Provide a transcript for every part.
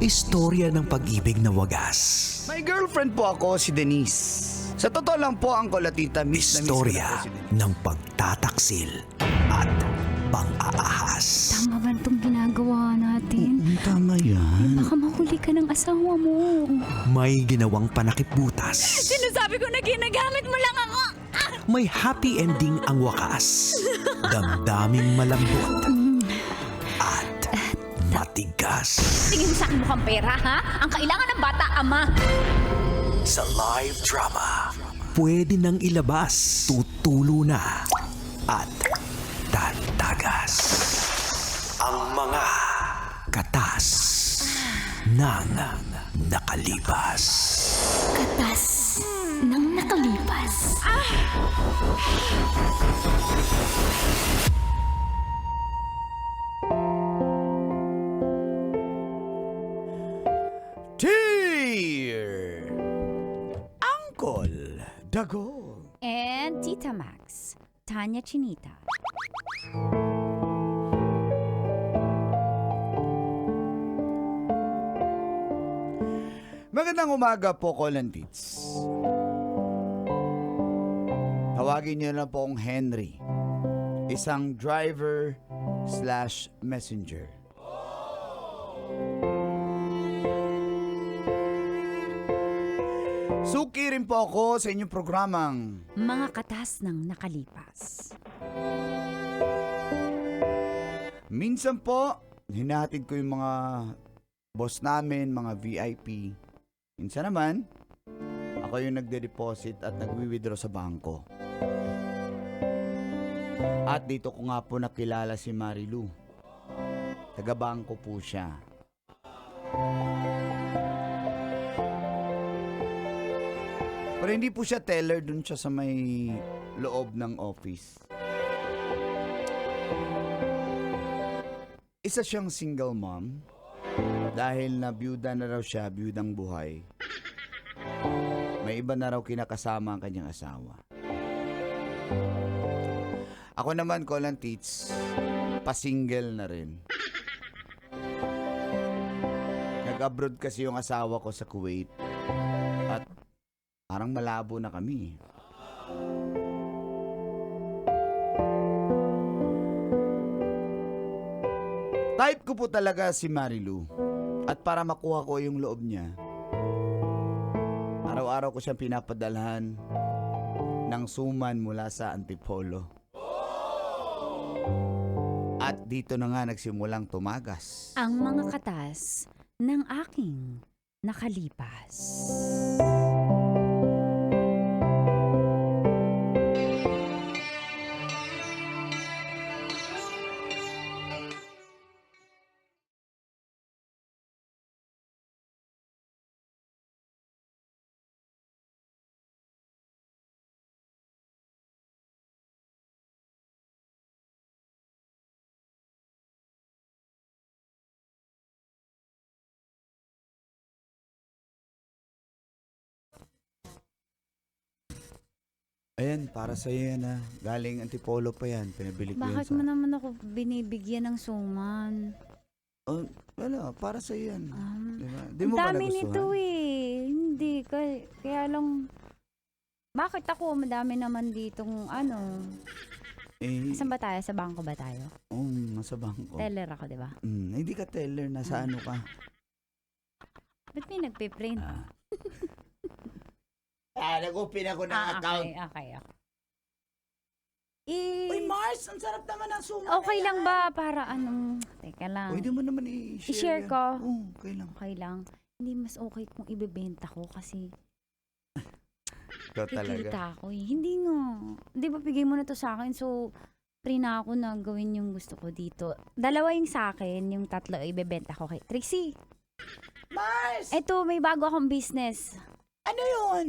Istorya ng pag-ibig na wagas. May girlfriend po ako, si Denise. Sa totoo lang po, ang kolatita, miss na miss ko na Istorya po si Denise. ng pagtataksil at pang-aahas. Tama ba itong ginagawa natin? Tama yan. Baka mahuli ka ng asawa mo. May ginawang panakip-butas. Sinasabi ko na ginagamit mo lang ako. May happy ending ang wakas. Damdaming malambot at matigas. Tingin mo sa akin mukhang pera, ha? Ang kailangan ng bata, ama. Sa live drama, pwede nang ilabas, tutulo na at tatagas ang mga katas ng nakalipas. Katas ng nakalipas. Dear Uncle Dagol. And Tita Max, Tanya Chinita. Magandang umaga po, Colantits. Tawagin niyo na po akong Henry. Isang driver/messenger. Suki rin po ako sa inyong programang Mga katas ng nakalipas. minsan po, hinahatid ko yung mga boss namin, mga VIP. Minsan naman, ako yung nagde-deposit at nagwi-withdraw sa bangko. At dito ko nga po nakilala si Marilu. Taga-bangko po siya. Pero hindi po siya teller, dun siya sa may loob ng office. Isa siyang single mom dahil na byuda na raw siya, byudang buhay. May iba na raw kinakasama ang kanyang asawa. Ako naman, Colantits, pa-single na rin. Nag-abroad kasi yung asawa ko sa Kuwait at parang malabo na kami. Type ko po talaga si Marilu. At para makuha ko yung loob niya, araw-araw ko siyang pinapadalhan ng suman mula sa Antipolo. At dito na nga nagsimulang tumagas. Ang mga katas ng aking nakalipas. Ayan, para sa iyo yan, galing Antipolo pa yan. Pinabili ko Bakit yan sa... mo naman ako binibigyan ng suman? Oh, wala, para sa iyo yan. Diba? Di Ang mo ba dami nagustuhan? nito eh. Hindi, kaya lang... Bakit ako? Madami naman ditong ano... Eh, Saan ba tayo? Sa bangko ba tayo? nasa bangko. Teller ako, di ba? Hindi ka teller, nasa ano ka? Ba't may nagpiprint? Nag-open ako ng account. Okay. Uy, Mars, ang sarap naman ng suman. Okay lang ba? Para anong... Teka lang. Pwede mo naman i-share I-share yan. ko? Oo, okay lang. Okay lang. Hindi mas okay kung ibebenta ko kasi Ikaw talaga. kikita ako eh. Hindi nga. Di ba bigay mo na to sa akin so free na ako na gawin yung gusto ko dito. Dalawa yung sa akin, yung tatlo ibebenta ko kay Trixie. Mars! Eto, may bago akong business. Ano yun?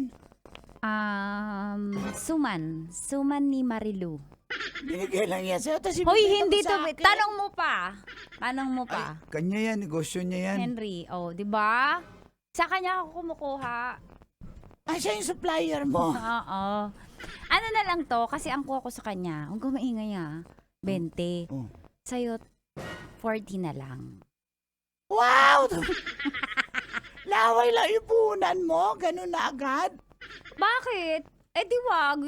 Suman. Suman ni Marilu. Binigay lang yan sa'yo. Tapos Hoy, ibibenta hindi mo to. sa akin. Tanong mo pa. Ay, kanya yan. Negosyo niya yan. Henry, di ba? Sa kanya ako kumukuha. Siya yung supplier mo. Oo. Ano na lang to, kasi ang kuha ko sa kanya, huwag kang maingay 20. Oh. Sa'yo, 40 na lang. Wow! kaaway lang yung puhunan mo? Ganun na agad? Bakit? Eh di wag,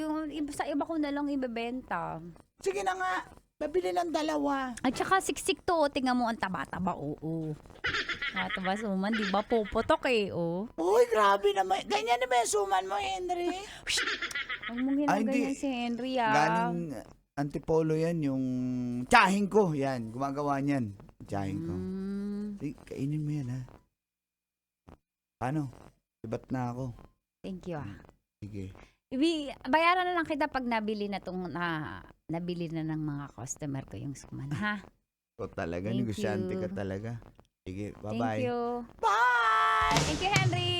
sa iba ko na lang ibebenta. Sige na nga. Babili ng dalawa. At saka siksik to, tingnan mo ang taba-taba, oo. Taba suman, di ba puputok eh, oh. Uy, grabe naman. Ganyan na ba yung suman mo, Henry? Huwag mong ginaganyan si Henry, ah. Galing Antipolo yan, yung tiyahing ko. Yan, gumagawa niyan. Tiyahing ko. Sige, kainin mo yan, ha? Paano? Ibat na ako. Thank you, ah. Sige. Bayaran na lang kita pag nabili na ng mga customer ko yung suman, ha? Ikaw talaga, Thank negosyante you. ka talaga. Sige, Thank bye-bye. you. Bye! Thank you, Henry.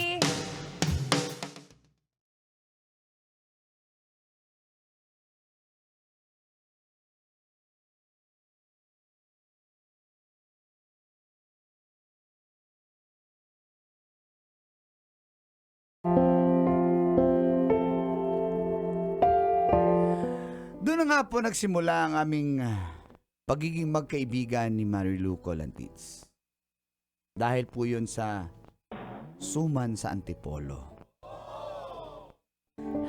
Doon na nga po nagsimula ang aming pagiging magkaibigan ni Marilu Colantits. Dahil po yun sa suman sa Antipolo.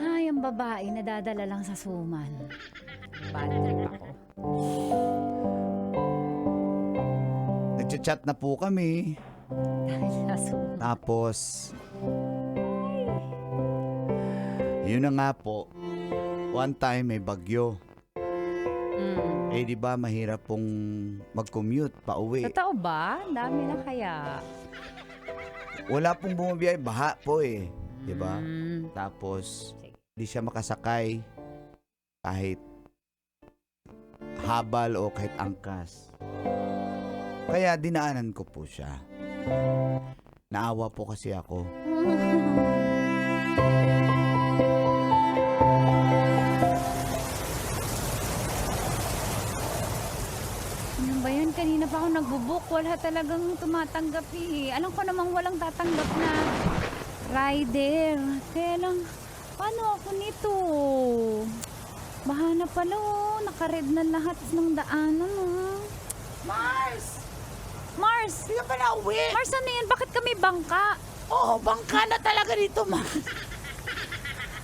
Ay, ang babae nadadala lang sa suman. Bad trip ako. Nagchat-chat na po kami. Dahil sa suman. Tapos, yun na nga po, one time may bagyo. Eh di ba mahirap pong mag-commute pa uwi. Totoo ba? Dami na kaya. Wala pong bumabiyay, baha po eh. Di ba? Mm. Tapos, di siya makasakay kahit habal o kahit angkas. Kaya dinaanan ko po siya. Naawa po kasi ako. Ano ba yan? Kanina pa ako nagbubuk. Wala talagang tumatanggap eh. Alam ko namang walang tatanggap na rider. Kaya lang, paano ako nito? Baha na pala oh. Nakared na lahat ng daanan oh. Mars! Mars! Hindi ka pa nauwi? Mars, ano yan? Bakit kami bangka? Oo, bangka na talaga dito, Mars.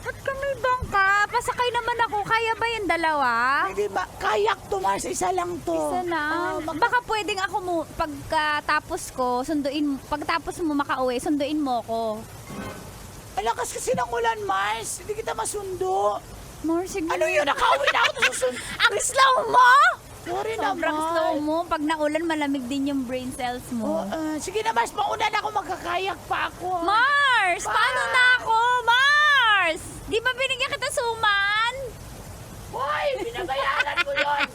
Ba't kami bangka? Pasakay naman ako. Kaya ba yung dalawa? Hindi ba? Kayak to, Mars. Isa lang to. Isa lang. Baka pwedeng ako mo, pagkatapos ko, pagkatapos mo makauwi, sunduin mo ko. Ang lakas kasi ng ulan, Mars. Hindi kita masundo. Mars, sige. Ano yun? Nakauwi na ako na susundo. Ang slow mo! Sorry Sobrang naman. slow mo. Pag naulan, malamig din yung brain cells mo. Sige na, Mars. Mauna na ako. Magkakayak pa ako. Mars! Paano na ako? Mars! Di ba binigyan kita suman? Hoy! Binabayaran ko yun.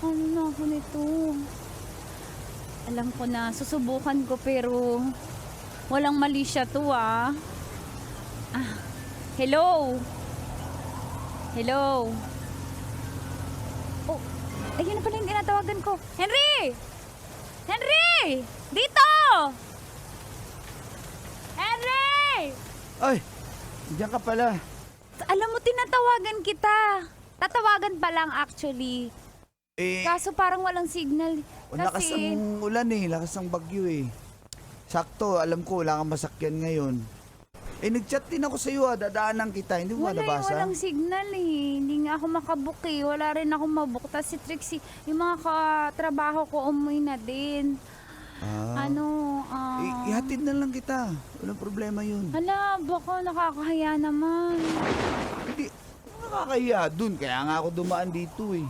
Ano na ako nito? Alam ko na, susubukan ko pero walang mali siya to ah. Hello? Hello? Oh, ayun na pala yung tinatawagan ko. Henry! Henry! Dito! Henry! Ay! Diyan ka pala. Alam mo, tinatawagan kita. Tatawagan pa lang actually. Eh, Kaso parang walang signal. lakas Kasi, ang ulan eh. Lakas ang bagyo eh. Sakto, alam ko, wala kang masakyan ngayon. Eh, nag-chat din ako sa'yo ah. Dadaanan kita. Hindi mo wala yung nabasa? walang signal eh. Hindi nga ako makabook eh. Wala rin ako mabook. Tapos si Trixie, yung mga katrabaho ko umuwi na din. Ihatid na lang kita. Walang problema yun. Hala, baka nakakahiya naman. Hindi, nakakahiya dun. Kaya nga ako dumaan dito eh.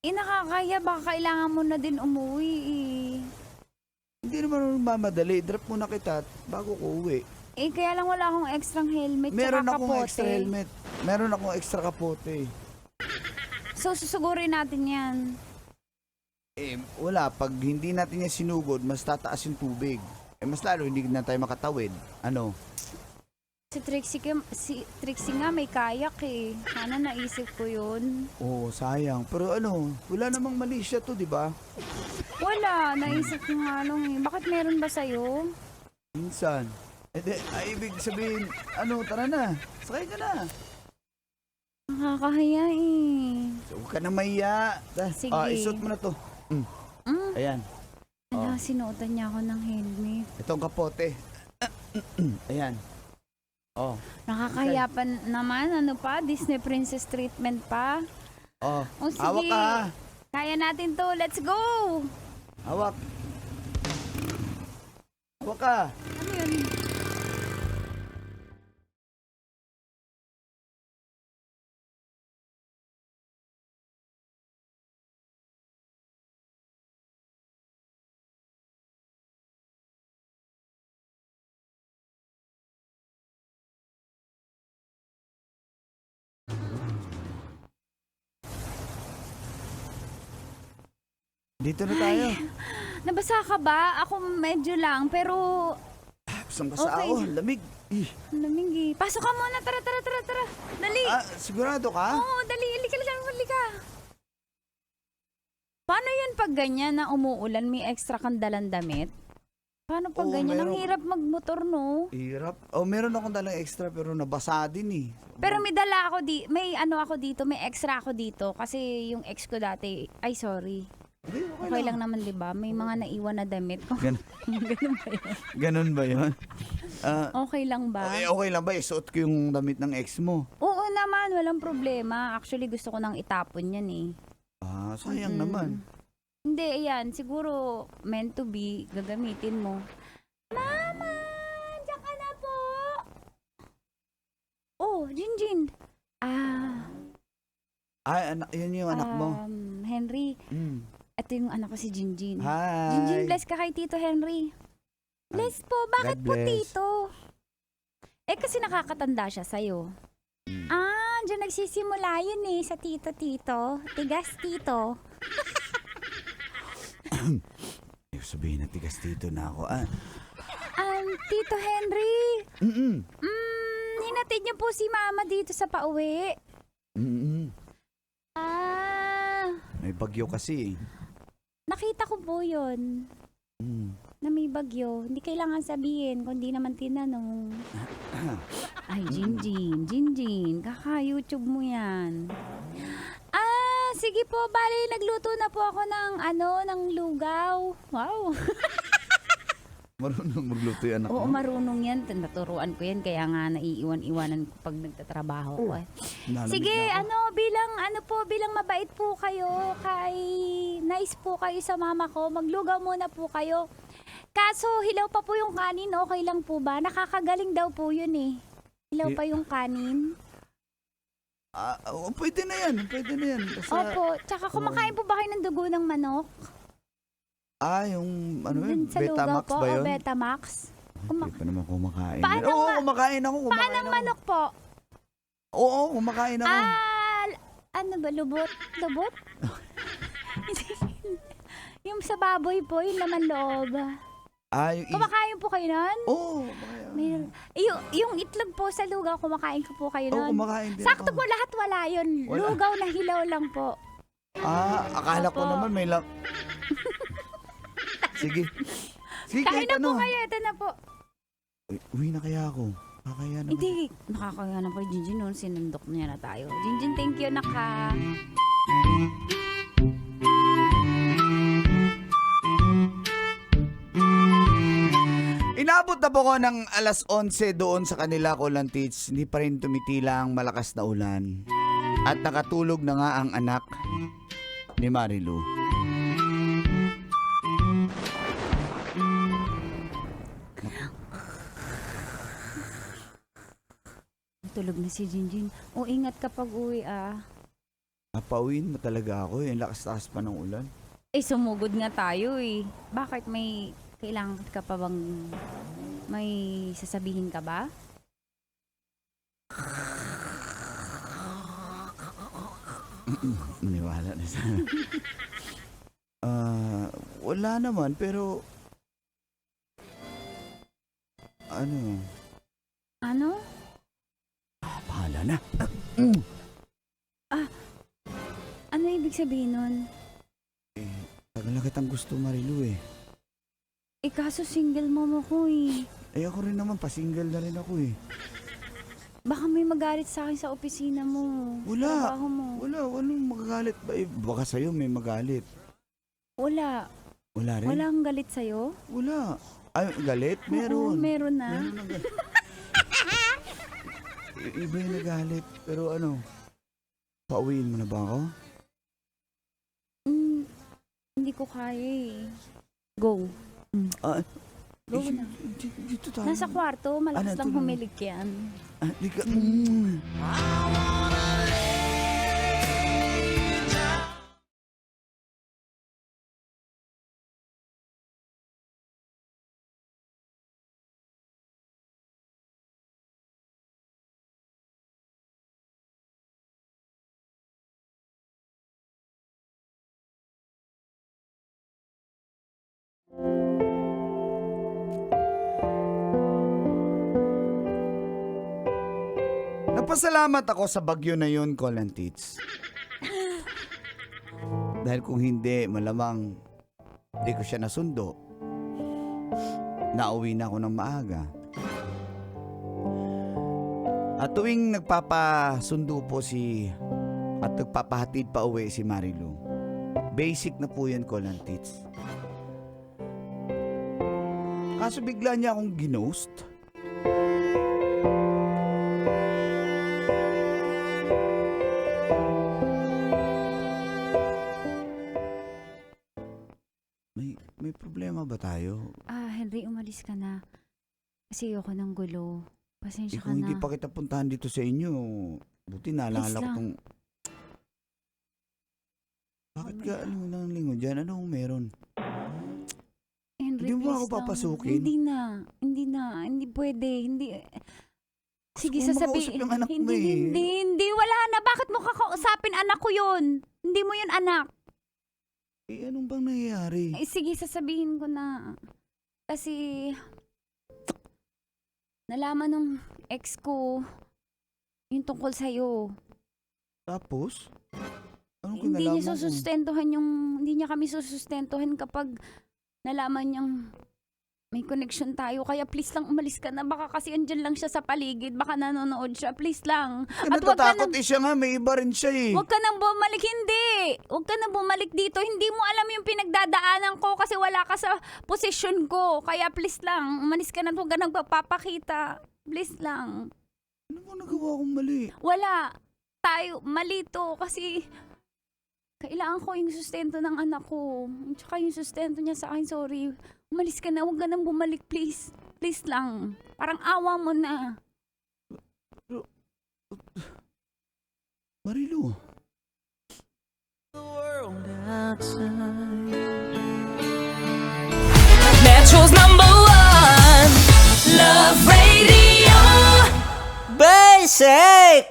Nakakahiya. Baka kailangan mo na din umuwi eh. Hindi naman ako mamadali. Drop muna kita bago ko uwi. Kaya lang wala akong extra helmet Meron tsaka akong kapote. extra helmet. Meron akong extra kapote. So, susugurin natin yan. Eh, wala. Pag hindi natin yan sinugod, mas tataas yung tubig. Eh, mas lalo, hindi na tayo makatawid. Ano? Si Trixie nga may kayak eh. Sana naisip ko yun. Oo, sayang. Pero ano, wala namang mali siya to, di ba? Wala, naisip ko nga lang eh. Bakit meron ba sa'yo? Minsan. Ibig sabihin, ano, tara na. Sakay ka na. Nakakahiya eh. So, huwag ka na mahiya. Sige. Isuot mo na to. Ayan. Ala, Oh. sinuotan niya ako ng helmet. Itong kapote. Ayan. Oh. Nakakahiya pa naman, ano pa? Disney Princess treatment pa. Oh. O sige, Hawak ka. kaya natin to. Let's go! Hawak. Hawak ka. Ano yun? Dito na tayo. Nabasa ka ba? Ako medyo lang, pero Pusang basa Okay. ako. Lamig. Ih. lamig eh. Pasok ka muna. Tara, tara, tara, tara. Dali. Sigurado ka? Oo, dali. Halika, halika. Paano yun pag ganyan na umuulan, may extra kang dalang damit? Paano pag Oo, ganyan? Ang meron. hirap magmotor, no? Hirap. Oh, meron akong dalang extra pero nabasa din eh. Pero may dala ako may ano ako dito, may extra ako dito. Kasi yung ex ko dati, ay sorry. Hindi, Okay lang naman, di ba? May mga naiwan na damit. Gan- Ganun ba yun? Ganun ba yun? Okay lang ba? Okay lang ba? Isuot ko yung damit ng ex mo. Oo naman, walang problema. Actually, gusto ko nang itapon yan eh. Sayang naman. Hindi, ayan. Siguro, meant to be, gagamitin mo. Mama! Diyan ka na po! Oh, Jinjin. Yan yung anak mo. Henry, Mm. ito yung anak ko si Jinjin. Hi. Jinjin, bless ka kay Tito Henry. Bless po. Bakit God po, bless. Tito? Kasi nakakatanda siya sa'yo. Mm. Diyan nagsisimula yun eh, sa Tito. Tigas, Tito. Sabihin na tigas dito na ako. Tito Henry, Mm-mm. hinatid niyo po si Mama dito sa pauwi. Mm-mm. May bagyo kasi eh. Nakita ko po yun, Mm. na may bagyo. Hindi kailangan sabihin, kung di naman tinanong. Ay, Jinjin, kaka-YouTube mo yan. Sige po, bali, nagluto na po ako ng lugaw. Wow. Marunong magluto yung anak Oo, mo? marunong yan. Naturuan ko yan, kaya nga naiiwan-iwanan ko pag nagtatrabaho ko. Nalamig Sige, na ako. bilang mabait po kayo, nice po kayo sa mama ko, maglugaw muna po kayo. Kaso, hilaw pa po yung kanin, okay lang po ba? Nakakagaling daw po yun eh. Hilaw pa yung kanin. Pwede na yan. Basta, Opo, tsaka kumakain po ba kayo ng dugo ng manok? yung ano yun? Dun sa lugaw Betamax po, ba yun? o Betamax? Hindi pa naman kumakain. Paano Oo, ma- kumakain ako. Paanong manok po? Oo, kumakain ako. Ano ba, lubot? Lubot? Yung sa baboy po, yung laman loob. Yung Kumakain po kayo nun? Oo, Meron. Yung itlog po sa lugaw, kumakain ko po kayo nun? kumakain din Sakto ako. po, lahat wala yun. Wala. Lugaw na hilaw lang po. Akala ko Opo. naman may lang. Sige. Sige, Kain kahit na po ano. kayo, ito na po. Uwi na kaya ako. Kakaya naman. Hindi, nakakaya na po yung Jinjin noon, sinundok niya na tayo. Jinjin, thank you, naka. Inabot na po ko ng alas 11 doon sa kanila, Kulang Tits. Hindi pa rin tumitila ang malakas na ulan. At nakatulog na nga ang anak ni Marilu. Tulog na si Jinjin. O, ingat kapag uwi Napauwiin mo talaga ako. Yung lakas-takas pa ng ulan. sumugod nga tayo eh. Bakit may kailangan ka pa bang may sasabihin ka ba? Maniwala na sa... wala naman, pero... Ano? Ano? Bahala na. Ano ibig sabihin nun? Tagal na kitang gusto, Marilu eh. Kaso single mom ako eh. Ako rin naman, pa-single na rin ako eh. Baka may magalit sa akin sa opisina mo. Wala. Trabaho mo. Walang magagalit ba? Baka sa'yo may magalit. Wala. Wala rin? Wala kang galit sa'yo? Wala. Ay, galit? Oo, Meron. meron na. Meron na galit. Iba yung nagalit. Pero ano, pauwiin mo na ba ako? Hindi ko kaya eh. Go. Ah, Go eh, na. dito tayo. Nasa kwarto, malakas lang tulong. humilig yan. Di ka... Napasalamat ako sa bagyo na yun, Colin Tits. Dahil kung hindi, malamang di ko siya nasundo. Nauwi na ako ng maaga. At tuwing nagpapasundo po at nagpapahatid pa uwi si Marilu, basic na po yan, Colin Tits. Kaso bigla niya akong ginost. May problema ba tayo? Henry, umalis ka na. Kasi ayoko ng gulo. Pasensya ka Kung na. hindi pa kita puntahan dito sa inyo, buti naalala Please ko lang. tong... Bakit ka lingon dyan? Anong meron? Henry, Hindi mo please ako lang. papasukin? Hindi pwede. Hindi. Sige, Gusto ko sasabihin. makausap yung anak mo Hindi, wala na. Bakit mo kakausapin anak ko yun? Hindi mo yun anak. Anong bang nangyayari? Sige, sasabihin ko na. Kasi, nalaman ng ex ko yung tungkol sa'yo. Tapos? Anong Hindi kinalaman niya ko? susustentuhan hindi niya kami susustentuhan kapag nalaman niyang may connection tayo. Kaya please lang umalis ka na. Baka kasi andyan lang siya sa paligid. Baka nanonood siya. Please lang. At natatakot siya nga, may iba rin siya eh. Huwag ka nang bumalik. Hindi. Huwag ka nang bumalik dito. Hindi mo alam yung pinagdadaanan ko kasi wala ka sa posisyon ko. Kaya please lang, umalis ka na. Huwag ka nang papakita. Please lang. Ano mo nagawa kong mali? Wala. Tayo, mali to. Kasi kailangan ko yung sustento ng anak ko. Tsaka yung sustento niya sa akin. Sorry. Umalis ka na. Huwag ka nang bumalik, please. Please lang. Parang awa mo na. Marilu. Metro's #1 Love Radio. Basic!